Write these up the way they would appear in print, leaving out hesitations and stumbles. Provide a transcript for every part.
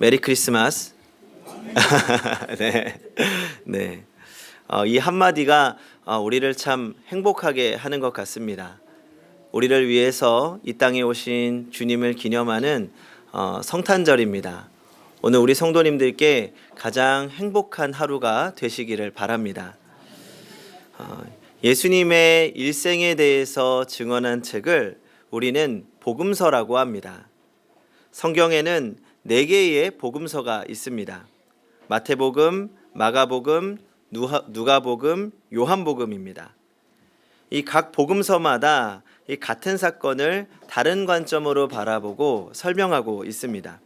메리 크리스마스. 네, 네. 이 한마디가 우리를 참 행복하게 하는 것 같습니다. 우리를 위해서 이 땅에 오신 주님을 기념하는 성탄절입니다. 오늘 우리 성도님들께 가장 행복한 하루가 되시기를 바랍니다. 예수님의 일생에 대해서 증언한 책을 우리는 복음서라고 합니다. 성경에는 4개의 복음서가 있습니다. 마태복음, 마가복음, 누가복음, 요한복음입니다. 이 각 복음서마다 이 같은 사건을 다른 관점으로 바라보고 설명하고 있습니다.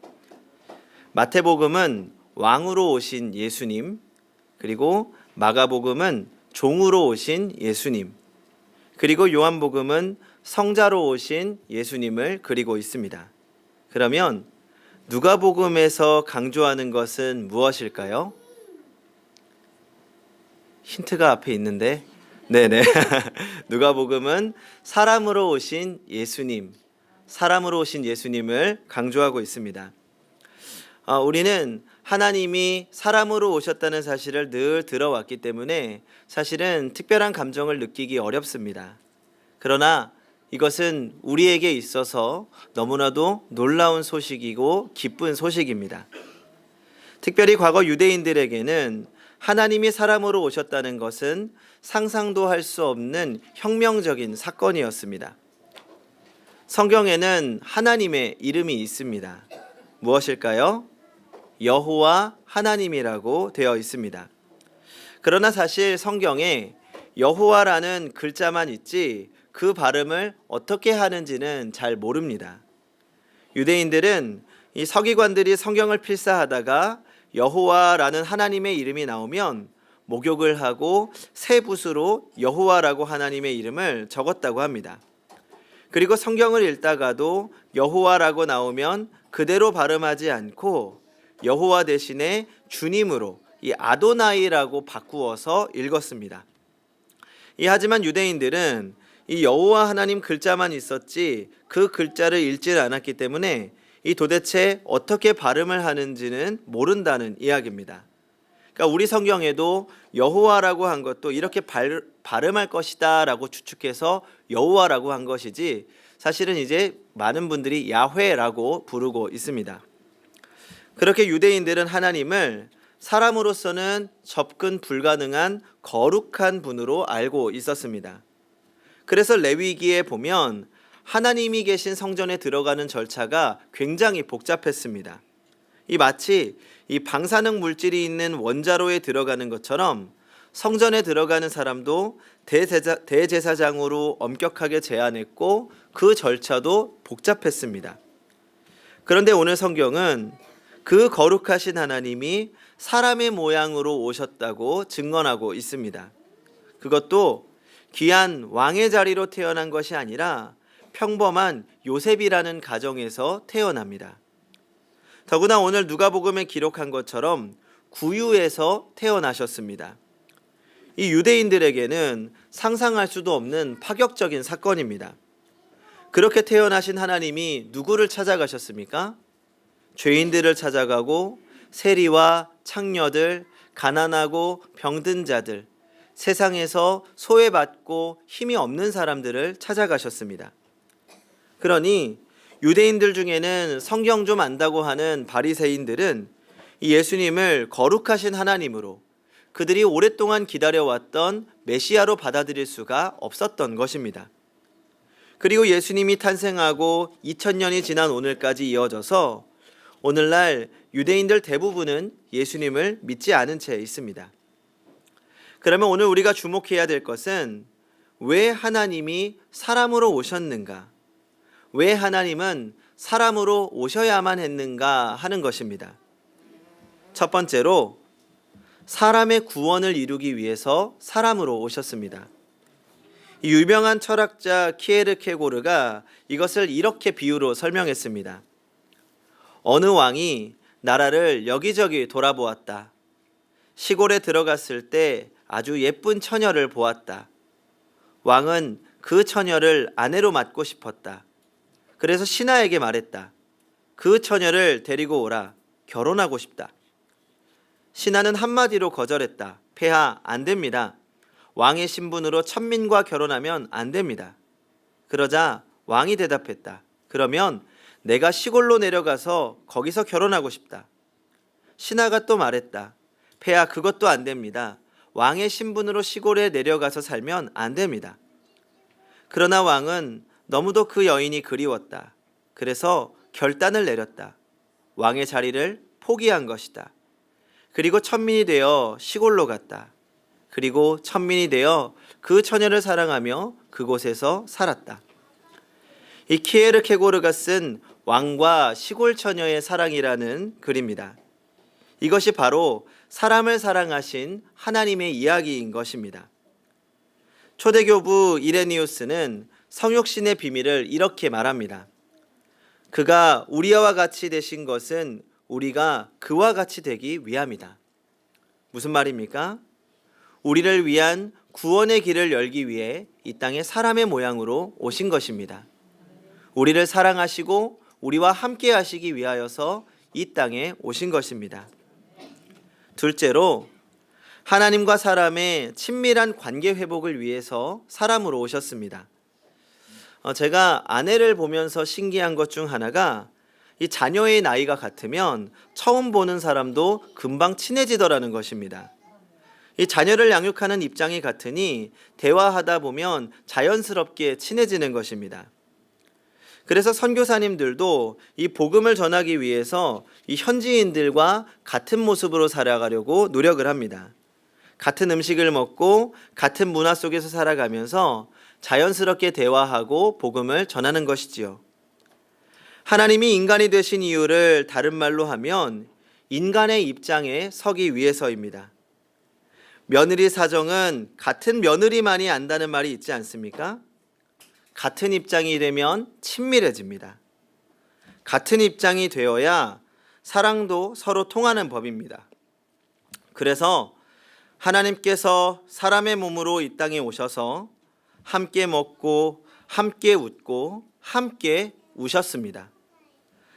마태복음은 왕으로 오신 예수님, 그리고 마가복음은 종으로 오신 예수님, 그리고 요한복음은 성자로 오신 예수님을 그리고 있습니다. 그러면 누가복음에서 강조하는 것은 무엇일까요? 힌트가 앞에 있는데, 네네. 누가복음은 사람으로 오신 예수님, 사람으로 오신 예수님을 강조하고 있습니다. 우리는 하나님이 사람으로 오셨다는 사실을 늘 들어왔기 때문에 사실은 특별한 감정을 느끼기 어렵습니다. 그러나 이것은 우리에게 있어서 너무나도 놀라운 소식이고 기쁜 소식입니다. 특별히 과거 유대인들에게는 하나님이 사람으로 오셨다는 것은 상상도 할 수 없는 혁명적인 사건이었습니다. 성경에는 하나님의 이름이 있습니다. 무엇일까요? 여호와 하나님이라고 되어 있습니다. 그러나 사실 성경에 여호와라는 글자만 있지 그 발음을 어떻게 하는지는 잘 모릅니다. 유대인들은 이 서기관들이 성경을 필사하다가 여호와라는 하나님의 이름이 나오면 목욕을 하고 새 붓으로 여호와라고 하나님의 이름을 적었다고 합니다. 그리고 성경을 읽다가도 여호와라고 나오면 그대로 발음하지 않고 여호와 대신에 주님으로 이 아도나이라고 바꾸어서 읽었습니다. 하지만 유대인들은 이 여호와 하나님 글자만 있었지 그 글자를 읽질 않았기 때문에 이 도대체 어떻게 발음을 하는지는 모른다는 이야기입니다. 그러니까 우리 성경에도 여호와라고 한 것도 이렇게 발음할 것이다 라고 추측해서 여호와라고 한 것이지 사실은 이제 많은 분들이 야훼라고 부르고 있습니다. 그렇게 유대인들은 하나님을 사람으로서는 접근 불가능한 거룩한 분으로 알고 있었습니다. 그래서 레위기에 보면 하나님이 계신 성전에 들어가는 절차가 굉장히 복잡했습니다. 마치 이 방사능 물질이 있는 원자로에 들어가는 것처럼 성전에 들어가는 사람도 대제사장으로 엄격하게 제한했고 그 절차도 복잡했습니다. 그런데 오늘 성경은 그 거룩하신 하나님이 사람의 모양으로 오셨다고 증언하고 있습니다. 그것도 귀한 왕의 자리로 태어난 것이 아니라 평범한 요셉이라는 가정에서 태어납니다. 더구나 오늘 누가복음에 기록한 것처럼 구유에서 태어나셨습니다. 이 유대인들에게는 상상할 수도 없는 파격적인 사건입니다. 그렇게 태어나신 하나님이 누구를 찾아가셨습니까? 죄인들을 찾아가고 세리와 창녀들, 가난하고 병든 자들, 세상에서 소외받고 힘이 없는 사람들을 찾아가셨습니다. 그러니 유대인들 중에는 성경 좀 안다고 하는 바리새인들은 이 예수님을 거룩하신 하나님으로 그들이 오랫동안 기다려왔던 메시아로 받아들일 수가 없었던 것입니다. 그리고 예수님이 탄생하고 2000년이 지난 오늘까지 이어져서 오늘날 유대인들 대부분은 예수님을 믿지 않은 채 있습니다. 그러면 오늘 우리가 주목해야 될 것은 왜 하나님이 사람으로 오셨는가? 왜 하나님은 사람으로 오셔야만 했는가 하는 것입니다. 첫 번째로 사람의 구원을 이루기 위해서 사람으로 오셨습니다. 이 유명한 철학자 키에르케고르가 이것을 이렇게 비유로 설명했습니다. 어느 왕이 나라를 여기저기 돌아보았다. 시골에 들어갔을 때 아주 예쁜 처녀를 보았다. 왕은 그 처녀를 아내로 맡고 싶었다. 그래서 신하에게 말했다. 그 처녀를 데리고 오라. 결혼하고 싶다. 신하는 한마디로 거절했다. 폐하, 안 됩니다. 왕의 신분으로 천민과 결혼하면 안 됩니다. 그러자 왕이 대답했다. 그러면 내가 시골로 내려가서 거기서 결혼하고 싶다. 신하가 또 말했다. 폐하, 그것도 안 됩니다. 왕의 신분으로 시골에 내려가서 살면 안 됩니다. 그러나 왕은 너무도 그 여인이 그리웠다. 그래서 결단을 내렸다. 왕의 자리를 포기한 것이다. 그리고 천민이 되어 시골로 갔다. 그리고 천민이 되어 그 처녀를 사랑하며 그곳에서 살았다. 이 키에르케고르가 쓴 왕과 시골 처녀의 사랑이라는 글입니다. 이것이 바로 사람을 사랑하신 하나님의 이야기인 것입니다. 초대교부 이레니우스는 성육신의 비밀을 이렇게 말합니다. 그가 우리와 같이 되신 것은 우리가 그와 같이 되기 위함이다. 무슨 말입니까? 우리를 위한 구원의 길을 열기 위해 이 땅에 사람의 모양으로 오신 것입니다. 우리를 사랑하시고 우리와 함께 하시기 위하여서 이 땅에 오신 것입니다. 둘째로 하나님과 사람의 친밀한 관계 회복을 위해서 사람으로 오셨습니다. 제가 아내를 보면서 신기한 것 중 하나가 이 자녀의 나이가 같으면 처음 보는 사람도 금방 친해지더라는 것입니다. 이 자녀를 양육하는 입장이 같으니 대화하다 보면 자연스럽게 친해지는 것입니다. 그래서 선교사님들도 이 복음을 전하기 위해서 이 현지인들과 같은 모습으로 살아가려고 노력을 합니다. 같은 음식을 먹고 같은 문화 속에서 살아가면서 자연스럽게 대화하고 복음을 전하는 것이지요. 하나님이 인간이 되신 이유를 다른 말로 하면 인간의 입장에 서기 위해서입니다. 며느리 사정은 같은 며느리만이 안다는 말이 있지 않습니까? 같은 입장이 되면 친밀해집니다. 같은 입장이 되어야 사랑도 서로 통하는 법입니다. 그래서 하나님께서 사람의 몸으로 이 땅에 오셔서 함께 먹고 함께 웃고 함께 우셨습니다.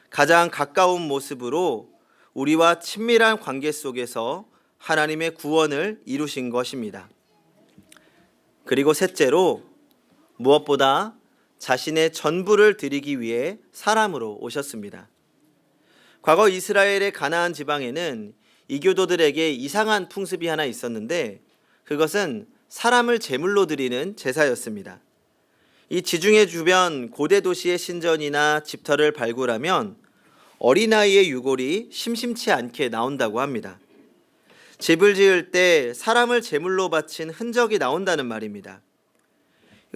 가장 가까운 모습으로 우리와 친밀한 관계 속에서 하나님의 구원을 이루신 것입니다. 그리고 셋째로 무엇보다 자신의 전부를 드리기 위해 사람으로 오셨습니다. 과거 이스라엘의 가나안 지방에는 이교도들에게 이상한 풍습이 하나 있었는데 그것은 사람을 제물로 드리는 제사였습니다. 이 지중해 주변 고대 도시의 신전이나 집터를 발굴하면 어린아이의 유골이 심심치 않게 나온다고 합니다. 집을 지을 때 사람을 제물로 바친 흔적이 나온다는 말입니다.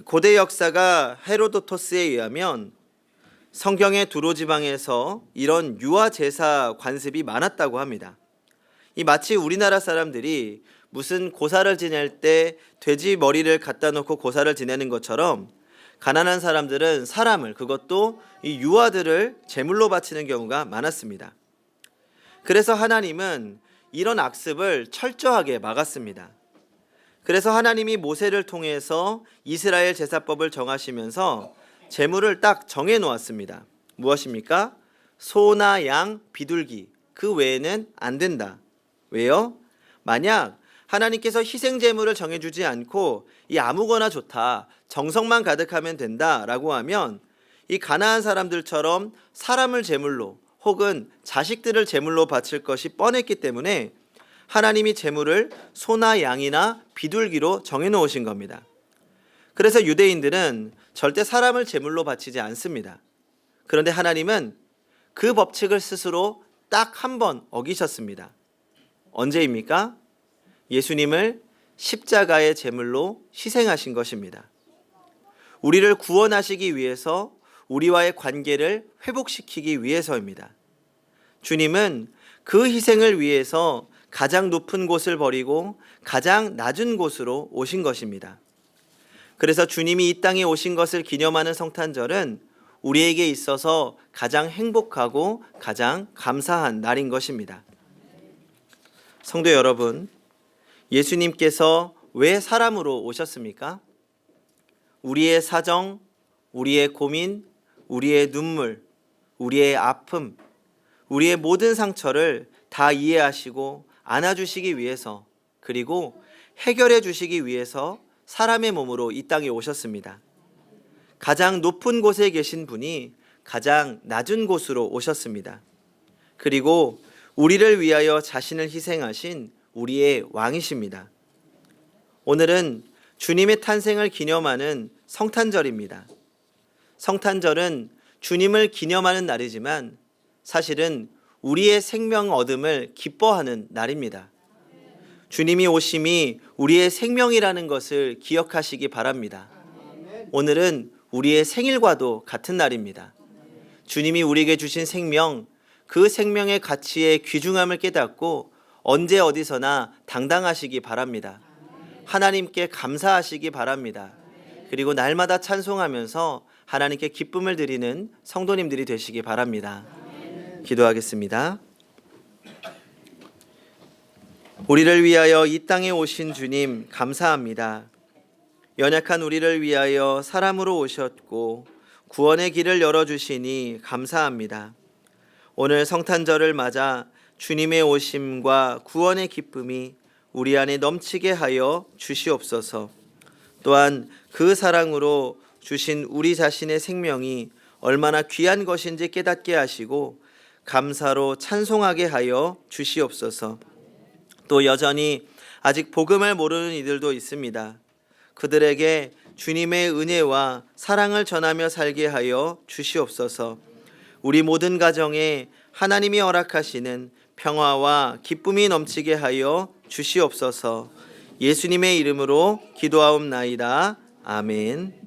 고대 역사가 헤로도토스에 의하면 성경의 두로 지방에서 이런 유아 제사 관습이 많았다고 합니다. 이 마치 우리나라 사람들이 무슨 고사를 지낼 때 돼지 머리를 갖다 놓고 고사를 지내는 것처럼 가난한 사람들은 사람을, 그것도 이 유아들을 제물로 바치는 경우가 많았습니다. 그래서 하나님은 이런 악습을 철저하게 막았습니다. 그래서 하나님이 모세를 통해서 이스라엘 제사법을 정하시면서 제물을 딱 정해 놓았습니다. 무엇입니까? 소나 양, 비둘기, 그 외에는 안 된다. 왜요? 만약 하나님께서 희생 제물을 정해주지 않고 이 아무거나 좋다, 정성만 가득하면 된다라고 하면 이 가나안 사람들처럼 사람을 제물로 혹은 자식들을 제물로 바칠 것이 뻔했기 때문에 하나님이 제물을 소나 양이나 비둘기로 정해놓으신 겁니다. 그래서 유대인들은 절대 사람을 제물로 바치지 않습니다. 그런데 하나님은 그 법칙을 스스로 딱 한 번 어기셨습니다. 언제입니까? 예수님을 십자가의 제물로 희생하신 것입니다. 우리를 구원하시기 위해서 우리와의 관계를 회복시키기 위해서입니다. 주님은 그 희생을 위해서 가장 높은 곳을 버리고 가장 낮은 곳으로 오신 것입니다. 그래서 주님이 이 땅에 오신 것을 기념하는 성탄절은 우리에게 있어서 가장 행복하고 가장 감사한 날인 것입니다. 성도 여러분, 예수님께서 왜 사람으로 오셨습니까? 우리의 사정, 우리의 고민, 우리의 눈물, 우리의 아픔, 우리의 모든 상처를 다 이해하시고 안아주시기 위해서, 그리고 해결해 주시기 위해서 사람의 몸으로 이 땅에 오셨습니다. 가장 높은 곳에 계신 분이 가장 낮은 곳으로 오셨습니다. 그리고 우리를 위하여 자신을 희생하신 우리의 왕이십니다. 오늘은 주님의 탄생을 기념하는 성탄절입니다. 성탄절은 주님을 기념하는 날이지만 사실은 우리의 생명 얻음을 기뻐하는 날입니다. 주님이 오심이 우리의 생명이라는 것을 기억하시기 바랍니다. 오늘은 우리의 생일과도 같은 날입니다. 주님이 우리에게 주신 생명, 그 생명의 가치의 귀중함을 깨닫고 언제 어디서나 당당하시기 바랍니다. 하나님께 감사하시기 바랍니다. 그리고 날마다 찬송하면서 하나님께 기쁨을 드리는 성도님들이 되시기 바랍니다. 기도하겠습니다. 우리를 위하여 이 땅에 오신 주님 감사합니다. 연약한 우리를 위하여 사람으로 오셨고 구원의 길을 열어주시니 감사합니다. 오늘 성탄절을 맞아 주님의 오심과 구원의 기쁨이 우리 안에 넘치게 하여 주시옵소서. 또한 그 사랑으로 주신 우리 자신의 생명이 얼마나 귀한 것인지 깨닫게 하시고 감사로 찬송하게 하여 주시옵소서. 또 여전히 아직 복음을 모르는 이들도 있습니다. 그들에게 주님의 은혜와 사랑을 전하며 살게 하여 주시옵소서. 우리 모든 가정에 하나님이 허락하시는 평화와 기쁨이 넘치게 하여 주시옵소서. 예수님의 이름으로 기도하옵나이다. 아멘.